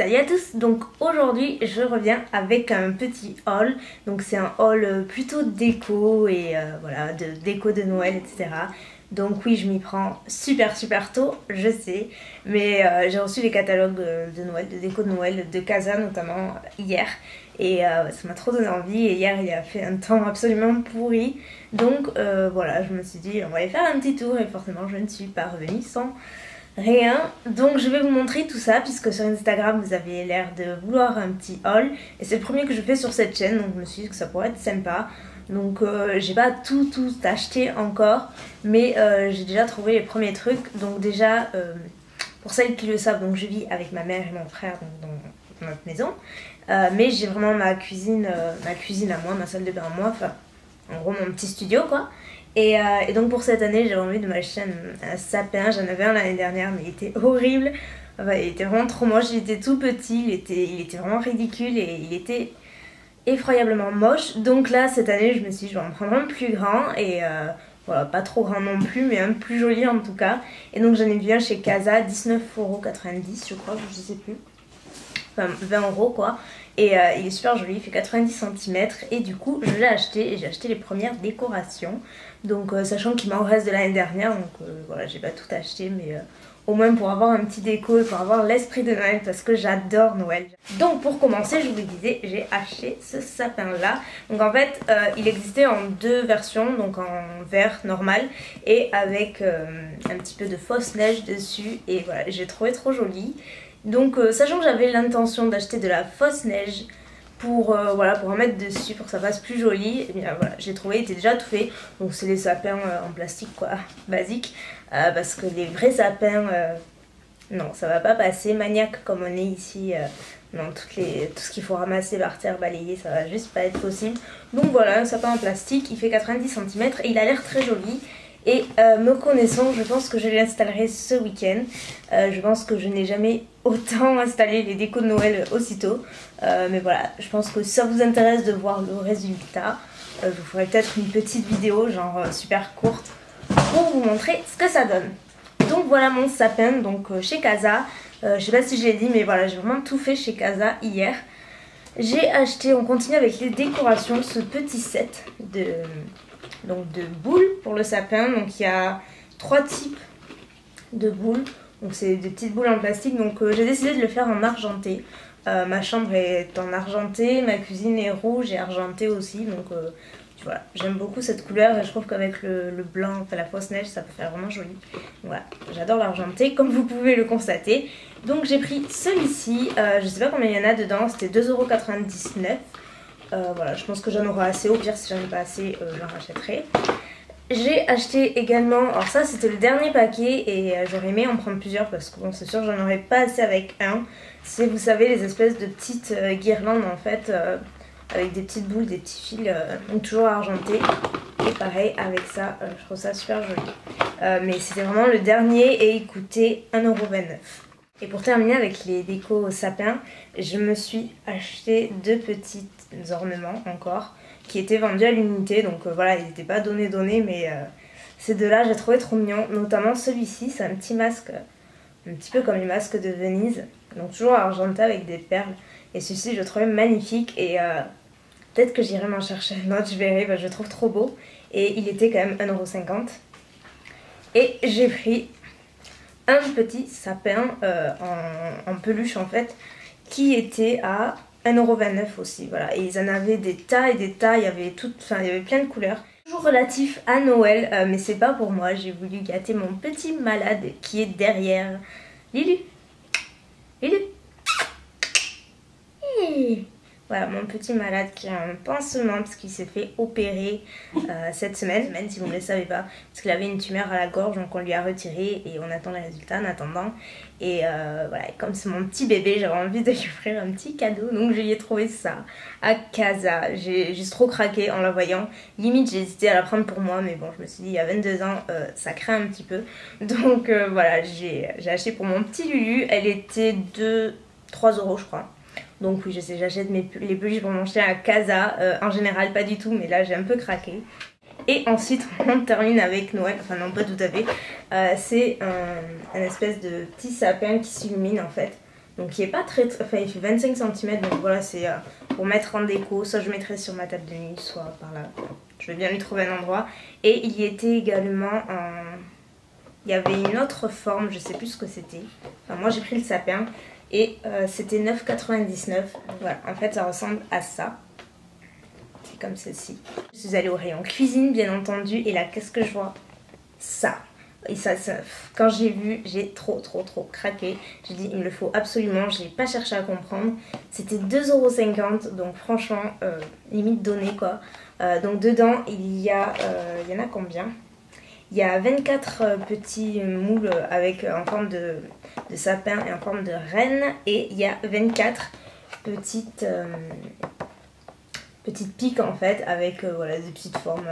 Salut à tous, donc aujourd'hui je reviens avec un petit haul. Donc c'est un haul plutôt déco et voilà, de déco de Noël, etc. Donc oui, je m'y prends super tôt, je sais. Mais j'ai reçu les catalogues de Noël, de déco de Noël de Casa notamment hier. Et ça m'a trop donné envie, et hier il a fait un temps absolument pourri. Donc voilà, je me suis dit on va aller faire un petit tour, et forcément je ne suis pas revenue sans rien. Donc je vais vous montrer tout ça, puisque sur Instagram vous avez l'air de vouloir un petit haul. Et c'est le premier que je fais sur cette chaîne, donc je me suis dit que ça pourrait être sympa. Donc j'ai pas tout acheté encore, mais j'ai déjà trouvé les premiers trucs. Donc déjà, pour celles qui le savent, donc je vis avec ma mère et mon frère donc, dans notre maison. Mais j'ai vraiment ma cuisine à moi, ma salle de bain à moi, enfin en gros mon petit studio quoi. Et donc pour cette année j'avais envie de m'acheter un sapin. J'en avais un l'année dernière mais il était horrible, enfin, il était vraiment trop moche, il était tout petit, il était vraiment ridicule et il était effroyablement moche. Donc là cette année je me suis dit je vais en prendre un plus grand et voilà, pas trop grand non plus mais un plus joli en tout cas. Et donc j'en ai vu un chez Casa, 19,90 € je crois, je sais plus, enfin 20 € quoi. Et il est super joli, il fait 90 cm et du coup je l'ai acheté et j'ai acheté les premières décorations. Donc sachant qu'il m'en reste de l'année dernière, donc voilà, j'ai pas tout acheté mais au moins pour avoir un petit déco et pour avoir l'esprit de Noël, parce que j'adore Noël. Donc pour commencer, je vous le disais, j'ai acheté ce sapin là. Donc en fait il existait en deux versions, donc en vert normal et avec un petit peu de fausse neige dessus. Et voilà, j'ai trouvé trop joli. Donc sachant que j'avais l'intention d'acheter de la fausse neige pour, voilà, pour en mettre dessus, pour que ça fasse plus joli, et bien voilà, j'ai trouvé, il était déjà tout fait. Donc c'est les sapins en plastique quoi, basique, parce que les vrais sapins, non ça va pas passer, maniaque comme on est ici, non, tout ce qu'il faut ramasser par terre, balayer, ça va juste pas être possible. Donc voilà, un sapin en plastique, il fait 90 cm et il a l'air très joli. Et me connaissant, je pense que je l'installerai ce week-end. Je pense que je n'ai jamais autant installé les décos de Noël aussitôt. Mais voilà, je pense que si ça vous intéresse de voir le résultat, je vous ferai peut-être une petite vidéo, genre super courte, pour vous montrer ce que ça donne. Donc voilà mon sapin, donc chez Casa. Je sais pas si je l'ai dit, mais voilà, j'ai vraiment tout fait chez Casa hier. J'ai acheté, on continue avec les décorations, ce petit set de boules pour le sapin. Donc il y a 3 types de boules, donc c'est des petites boules en plastique. Donc j'ai décidé de le faire en argenté. Ma chambre est en argenté, ma cuisine est rouge et argentée aussi, donc voilà, j'aime beaucoup cette couleur et je trouve qu'avec le blanc, enfin la fausse neige, ça peut faire vraiment joli. Voilà, j'adore l'argenté comme vous pouvez le constater. Donc j'ai pris celui-ci, je sais pas combien il y en a dedans, c'était 2,99 €. Voilà, je pense que j'en aurai assez, au pire si j'en ai pas assez j'en rachèterai. J'ai acheté également, alors ça c'était le dernier paquet et j'aurais aimé en prendre plusieurs parce que bon c'est sûr j'en aurais pas assez avec un. C'est, vous savez, les espèces de petites guirlandes en fait, avec des petites boules, des petits fils, donc toujours argentés. Et pareil avec ça, je trouve ça super joli. Mais c'était vraiment le dernier et il coûtait 1,29 €. Et pour terminer avec les décos sapins, je me suis acheté 2 petits ornements encore qui étaient vendus à l'unité. Donc voilà, ils n'étaient pas donnés mais ces deux-là j'ai trouvé trop mignons. Notamment celui-ci, c'est un petit masque, un petit peu comme les masques de Venise. Donc toujours argenté avec des perles. Et celui-ci je le trouvais magnifique et peut-être que j'irai m'en chercher un autre, je verrai, je le trouve trop beau. Et il était quand même 1,50 €. Et j'ai pris un petit sapin en peluche en fait, qui était à 1,29 € aussi. Voilà, et ils en avaient des tas et des tas, il y avait plein de couleurs. Toujours relatif à Noël, mais c'est pas pour moi, j'ai voulu gâter mon petit malade qui est derrière. Lulu, Lulu. Hey. Voilà, mon petit malade qui a un pansement parce qu'il s'est fait opérer cette semaine, si vous ne le savez pas, parce qu'il avait une tumeur à la gorge, donc on lui a retiré et on attend les résultats en attendant. Et voilà, comme c'est mon petit bébé, j'avais envie de lui offrir un petit cadeau, donc je lui ai trouvé ça à Casa. J'ai juste trop craqué en la voyant, limite j'ai hésité à la prendre pour moi, mais bon je me suis dit il y a 22 ans, ça craint un petit peu. Donc voilà, j'ai acheté pour mon petit Lulu, elle était de 3 € je crois. Donc oui, je sais, j'achète les peluches pour mon chien à Casa, en général pas du tout, mais là j'ai un peu craqué. Et ensuite on termine avec Noël, enfin non pas tout à fait, c'est un espèce de petit sapin qui s'illumine en fait. Donc il est pas très, enfin il fait 25 cm, donc voilà, c'est pour mettre en déco. Soit je mettrai sur ma table de nuit, soit par là. Je vais bien lui trouver un endroit. Et il y était également il y avait une autre forme, je sais plus ce que c'était. Enfin, moi j'ai pris le sapin et c'était 9,99 €. Voilà, en fait ça ressemble à ça. C'est comme ceci. Je suis allée au rayon cuisine bien entendu et là qu'est-ce que je vois? Ça. Et ça, quand j'ai vu, j'ai trop craqué. J'ai dit il me le faut absolument, je n'ai pas cherché à comprendre. C'était 2,50 €, donc franchement limite donné quoi. Donc dedans il y en a combien? Il y a 24 petits moules avec en forme de sapin et en forme de reine. Et il y a 24 petites piques en fait avec voilà, des petites formes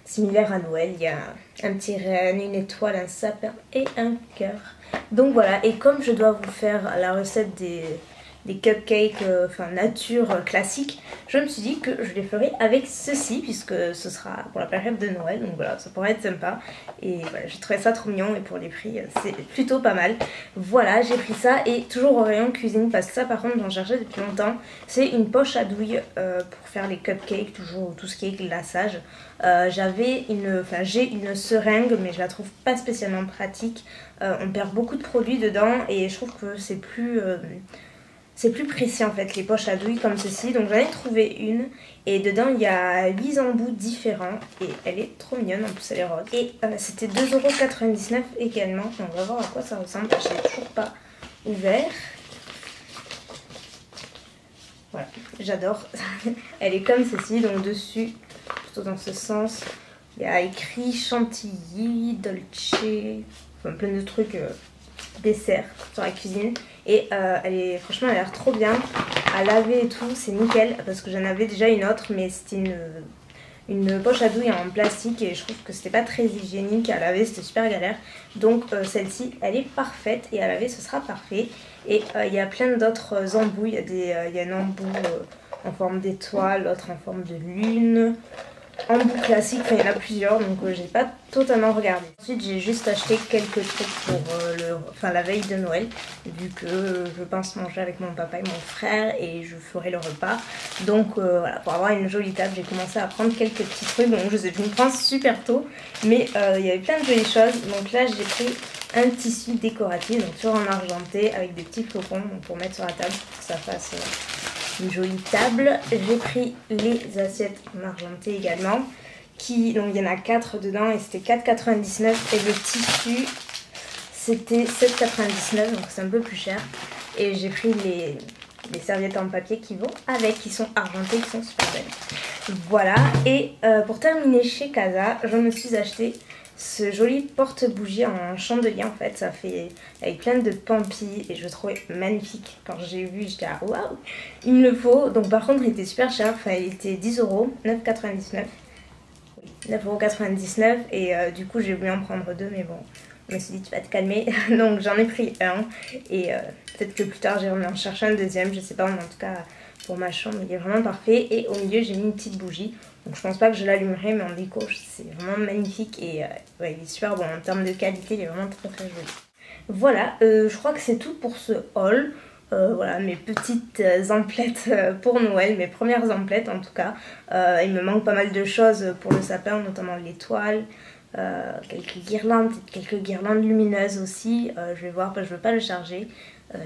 similaires à Noël. Il y a un petit reine, une étoile, un sapin et un cœur. Donc voilà, et comme je dois vous faire la recette des cupcakes enfin nature classique, je me suis dit que je les ferai avec ceci puisque ce sera pour la période de Noël, donc voilà, ça pourrait être sympa. Et voilà, j'ai trouvé ça trop mignon et pour les prix c'est plutôt pas mal. Voilà, j'ai pris ça et toujours au rayon cuisine parce que ça par contre j'en cherchais depuis longtemps. C'est une poche à douille pour faire les cupcakes, toujours tout ce qui est glaçage. J'ai une seringue mais je la trouve pas spécialement pratique. On perd beaucoup de produits dedans et je trouve que c'est plus précis en fait, les poches à douille comme ceci. Donc j'en ai trouvé une et dedans il y a 8 embouts différents et elle est trop mignonne, en plus elle est rose. Et c'était 2,99 € également. Donc on va voir à quoi ça ressemble, je l'ai toujours pas ouvert. Voilà, j'adore. Elle est comme ceci, donc dessus, plutôt dans ce sens, il y a écrit chantilly, dolce, enfin plein de trucs dessert sur la cuisine. Et franchement elle a l'air trop bien à laver et tout, c'est nickel parce que j'en avais déjà une autre mais c'était une poche à douille en plastique et je trouve que c'était pas très hygiénique à laver, c'était super galère. Donc celle-ci elle est parfaite et à laver ce sera parfait. Et il y a plein d'autres embouts, il y a un embout en forme d'étoile, l'autre en forme de lune, embout classique, enfin, il y en a plusieurs donc j'ai pas totalement regardé. Ensuite j'ai juste acheté quelques trucs pour la veille de Noël vu que je pense manger avec mon papa et mon frère et je ferai le repas. Donc voilà, pour avoir une jolie table j'ai commencé à prendre quelques petits trucs. Donc je me prends super tôt mais il y avait plein de jolies choses. Donc là j'ai pris un tissu décoratif, donc toujours en argenté avec des petits flocons donc pour mettre sur la table pour que ça fasse une jolie table. J'ai pris les assiettes en argenté également, donc il y en a 4 dedans et c'était 4,99 € et le tissu c'était 7,99 €, donc c'est un peu plus cher. Et j'ai pris les serviettes en papier qui vont avec, qui sont argentées, qui sont super belles. Voilà, et pour terminer chez Casa, je me suis acheté ce joli porte-bougie en chandelier en fait, ça fait avec plein de pampis et je le trouvais magnifique. Quand j'ai vu j'étais ah waouh, il me le faut. Donc par contre il était super cher, enfin il était 10 €, 9,99 €, 9,99 € et du coup j'ai voulu en prendre deux mais bon, je me suis dit tu vas te calmer donc j'en ai pris un et peut-être que plus tard j'irai en chercher un deuxième, je sais pas, mais en tout cas pour ma chambre il est vraiment parfait. Et au milieu j'ai mis une petite bougie, donc je pense pas que je l'allumerai mais en déco c'est vraiment magnifique et ouais, il est super bon en termes de qualité, il est vraiment très joli. Voilà, je crois que c'est tout pour ce haul. Voilà mes petites emplettes pour Noël, mes premières emplettes en tout cas. Il me manque pas mal de choses pour le sapin, notamment l'étoile, quelques guirlandes lumineuses aussi. Je vais voir, je veux pas le charger.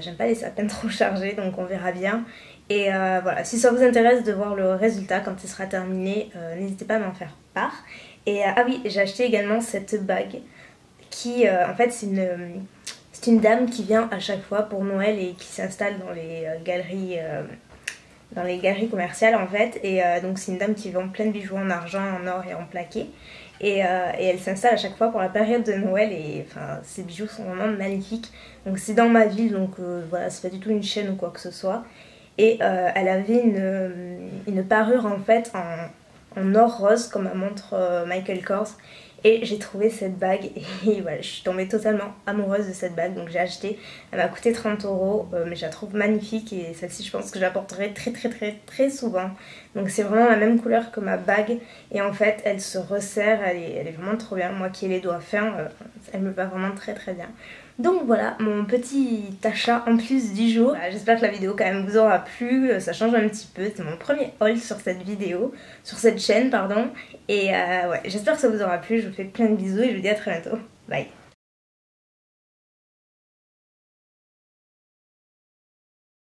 J'aime pas les sapins trop chargés donc on verra bien. Et voilà, si ça vous intéresse de voir le résultat quand il sera terminé, n'hésitez pas à m'en faire part. Et ah oui, j'ai acheté également cette bague qui en fait c'est une dame qui vient à chaque fois pour Noël et qui s'installe dans les galeries commerciales en fait. Et donc c'est une dame qui vend plein de bijoux en argent, en or et en plaqué. Et elle s'installe à chaque fois pour la période de Noël et enfin ces bijoux sont vraiment magnifiques. Donc c'est dans ma ville, donc voilà, c'est pas du tout une chaîne ou quoi que ce soit. Et elle avait une parure en fait en or rose comme la montre Michael Kors. Et j'ai trouvé cette bague et voilà, je suis tombée totalement amoureuse de cette bague, donc j'ai acheté. Elle m'a coûté 30 €, mais je la trouve magnifique et celle-ci je pense que je la porterai très souvent. Donc c'est vraiment la même couleur que ma bague et en fait elle se resserre, elle est vraiment trop bien. Moi qui ai les doigts fins, elle me va vraiment très bien. Donc voilà mon petit achat en plus du jour. J'espère que la vidéo quand même vous aura plu, ça change un petit peu, c'est mon premier haul sur cette vidéo, sur cette chaîne pardon. Et ouais, j'espère que ça vous aura plu, je vous fais plein de bisous et je vous dis à très bientôt. Bye.